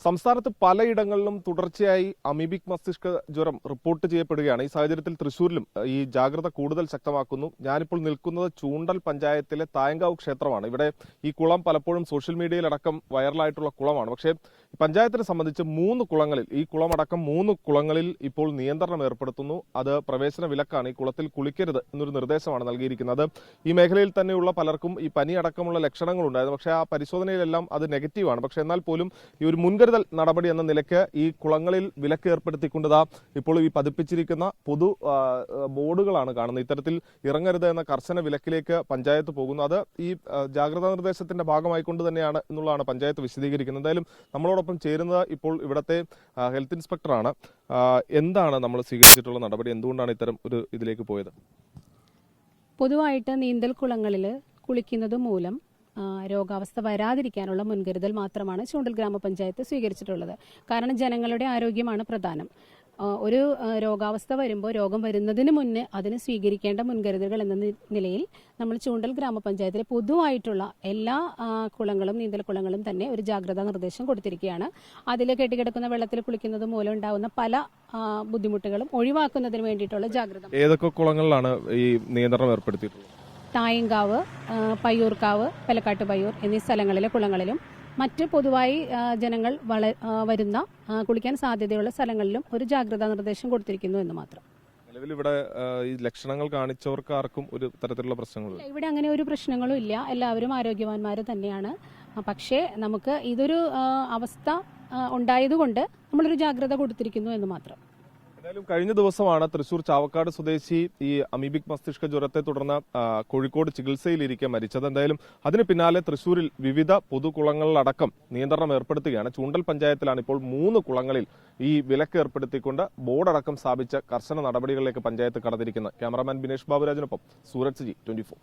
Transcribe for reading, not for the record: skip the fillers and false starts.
സംസ്ഥാനത്ത് പലയിടങ്ങളിലും തുടർച്ചയായി അമീബിക് മസ്തിഷ്ക ജ്വരം റിപ്പോർട്ട് ചെയ്യപ്പെടുകയാണ്. ഈ സാഹചര്യത്തിൽ തൃശൂരിലും ഈ ജാഗ്രത കൂടുതൽ ശക്തമാക്കുന്നു. ഞാനിപ്പോൾ നിൽക്കുന്നത് ചൂണ്ടൽ പഞ്ചായത്തിലെ തായങ്കാവ് ക്ഷേത്രമാണ്. ഇവിടെ ഈ കുളം പലപ്പോഴും സോഷ്യൽ മീഡിയയിലടക്കം വൈറലായിട്ടുള്ള കുളമാണ്. പക്ഷേ പഞ്ചായത്തിനെ സംബന്ധിച്ച് 3 കുളങ്ങളിൽ, ഈ കുളമടക്കം 3 കുളങ്ങളിൽ ഇപ്പോൾ നിയന്ത്രണം ഏർപ്പെടുത്തുന്നു. അത് പ്രവേശന വിലക്കാണ്. ഈ കുളത്തിൽ കുളിക്കരുത് എന്നൊരു നിർദ്ദേശമാണ് നൽകിയിരിക്കുന്നത്. ഈ മേഖലയിൽ തന്നെയുള്ള പലർക്കും ഈ പനി അടക്കമുള്ള ലക്ഷണങ്ങളുണ്ടായിരുന്നു. പക്ഷേ ആ പരിശോധനയിലെല്ലാം അത് നെഗറ്റീവാണ്. പക്ഷേ എന്നാൽ പോലും ഈ ഒരു മുൻകരുതൽ നടപടി എന്ന നിലയ്ക്ക് ഈ കുളങ്ങളിൽ വിലക്ക് ഏർപ്പെടുത്തിക്കൊണ്ടതാ ഇപ്പോൾ ഈ പതിപ്പിച്ചിരിക്കുന്ന പൊതു ബോർഡുകളാണ് കാണുന്നത്. ഇത്തരത്തിൽ ഇറങ്ങരുത് എന്ന കർശന വിലക്കിലേക്ക് പഞ്ചായത്ത് പോകുന്നു. അത് ഈ ജാഗ്രതാ നിർദ്ദേശത്തിന്റെ ഭാഗമായിക്കൊണ്ട് തന്നെയാണ് എന്നുള്ളതാണ് പഞ്ചായത്ത് വിശദീകരിക്കുന്നത്. എന്തായാലും നമ്മളോടൊപ്പം ചേരുന്നത് ഇപ്പോൾ ഇവിടുത്തെ ഹെൽത്ത് ഇൻസ്പെക്ടറാണ്. എന്താണ് നമ്മൾ സ്വീകരിച്ചിട്ടുള്ള നടപടി? എന്തുകൊണ്ടാണ് ഇത്തരം ഒരു ഇതിലേക്ക് പോയത്? പൊതുവായിട്ട് നീന്തൽ കുളങ്ങളിൽ കുളിക്കുന്നത് മൂലം രോഗാവസ്ഥ വരാതിരിക്കാനുള്ള മുൻകരുതൽ മാത്രമാണ് ചൂണ്ടൽ ഗ്രാമപഞ്ചായത്ത് സ്വീകരിച്ചിട്ടുള്ളത്. കാരണം ജനങ്ങളുടെ ആരോഗ്യമാണ് പ്രധാനം. ഒരു രോഗാവസ്ഥ വരുമ്പോൾ, രോഗം വരുന്നതിന് മുന്നേ അതിന് സ്വീകരിക്കേണ്ട മുൻകരുതലുകൾ എന്ന നിലയിൽ നമ്മൾ ചൂണ്ടൽ ഗ്രാമപഞ്ചായത്തിലെ പൊതുവായിട്ടുള്ള എല്ലാ കുളങ്ങളും നീന്തൽ കുളങ്ങളും തന്നെ ഒരു ജാഗ്രതാ നിർദ്ദേശം കൊടുത്തിരിക്കുകയാണ്. അതിൽ കെട്ടിക്കിടക്കുന്ന വെള്ളത്തിൽ കുളിക്കുന്നത് മൂലം ഉണ്ടാകുന്ന പല ബുദ്ധിമുട്ടുകളും ഒഴിവാക്കുന്നതിന് വേണ്ടിയിട്ടുള്ള ജാഗ്രത. ഏതൊക്കെ കുളങ്ങളിലാണ് ഈ നിയന്ത്രണം ഏർപ്പെടുത്തിയിട്ടുള്ളത്? തായങ്കാവ്, പയ്യൂർക്കാവ്, പെലക്കാട്ട് പയ്യൂർ എന്നീ സ്ഥലങ്ങളിലെ കുളങ്ങളിലും മറ്റ് പൊതുവായി ജനങ്ങൾ വരുന്ന കുളിക്കാൻ സാധ്യതയുള്ള സ്ഥലങ്ങളിലും ഒരു ജാഗ്രതാ നിർദ്ദേശം കൊടുത്തിരിക്കുന്നു എന്ന് മാത്രം. നിലവിൽ ഇവിടെ ഈ ലക്ഷണങ്ങൾ കാണിച്ചവർക്ക് ആർക്കും ഒരു തരത്തിലുള്ള പ്രശ്നങ്ങളില്ല? ഇവിടെ അങ്ങനെ ഒരു പ്രശ്നങ്ങളും ഇല്ല. എല്ലാവരും ആരോഗ്യവാന്മാർ തന്നെയാണ്. പക്ഷേ നമുക്ക് ഇതൊരു അവസ്ഥ ഉണ്ടായതുകൊണ്ട് നമ്മളൊരു ജാഗ്രത കൊടുത്തിരിക്കുന്നു എന്ന് മാത്രം. എന്തായാലും കഴിഞ്ഞ ദിവസമാണ് തൃശൂർ ചാവക്കാട് സ്വദേശി ഈ അമീബിക് മസ്തിഷ്ക ജ്വരത്തെ തുടർന്ന് കോഴിക്കോട് ചികിത്സയിലിരിക്കെ മരിച്ചത്. എന്തായാലും അതിന് പിന്നാലെ തൃശൂരിൽ വിവിധ പൊതുകുളങ്ങളിലടക്കം നിയന്ത്രണം ഏർപ്പെടുത്തുകയാണ്. ചൂണ്ടൽ പഞ്ചായത്തിലാണ് ഇപ്പോൾ 3 കുളങ്ങളിൽ ഈ വിലക്ക് ഏർപ്പെടുത്തിക്കൊണ്ട് ബോർഡടക്കം സ്ഥാപിച്ച കർശന നടപടികളിലേക്ക് പഞ്ചായത്ത് കടന്നിരിക്കുന്നത്. ക്യാമറാമാൻ ബിനേഷ് ബാബുരാജിനൊപ്പം സൂരജ് ജി, 24.